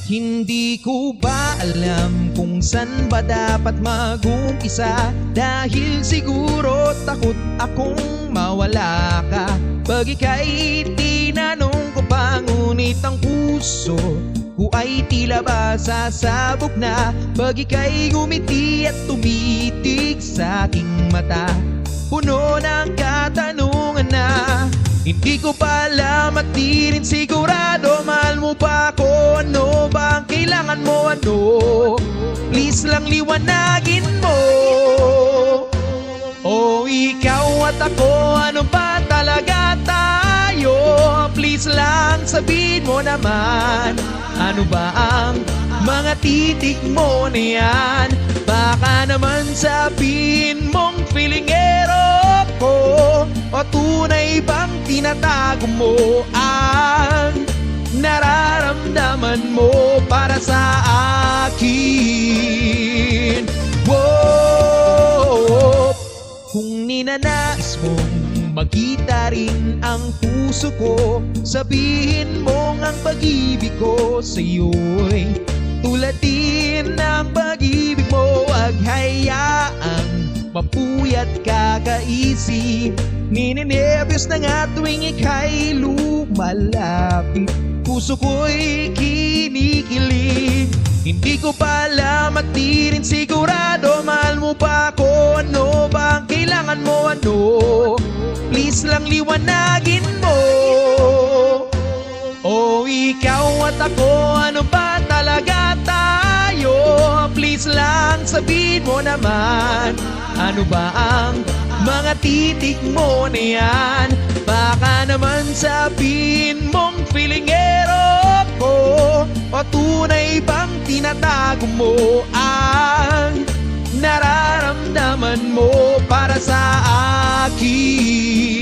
Hindi ko ba alam kung saan ba dapat mag-umpisa, dahil siguro takot akong mawala ka. Pag ika'y tinanong ko pa, ngunit ang puso ko ay tila ba sasabog na. Pag ika'y ngumiti at tumitig sa aking mata, puno ng katanungan na hindi ko pa alam at di rin sigurado. Mahal mo ba ako? Ano ba ang kailangan mo? Ano? Please lang liwanagin mo. O ikaw at ako, ano ba talaga tayo? Please lang sabihin mo naman, ano ba ang mga titig mo na yan? Baka naman sabihin mong feelingero ko, o tunay bang tinatago mo ang nararamdaman mo para sa akin? Whoa! Kung ninanais mong magkita rin ang puso ko, sabihin mong ang pag-ibig ko sa'yo'y tulad din ng pag-ibig mo. Huwag hayaang mapuyat kakaisip, ninenervyos na nga tuwing ika'y lumalapit. Puso ko'y kinikilig, hindi ko pa alam at di rin sigurado. Mahal mo ba ako? Ano ba ang kailangan mo? Ano? Please lang liwanagin mo. O ikaw at ako, ano ba talaga tayo? Please lang sabihin mo naman, ano ba ang mga titig mo na yan? Baka naman sabihin mong feelingero ko, o tunay bang tinatago mo ang nararamdaman mo para sa akin?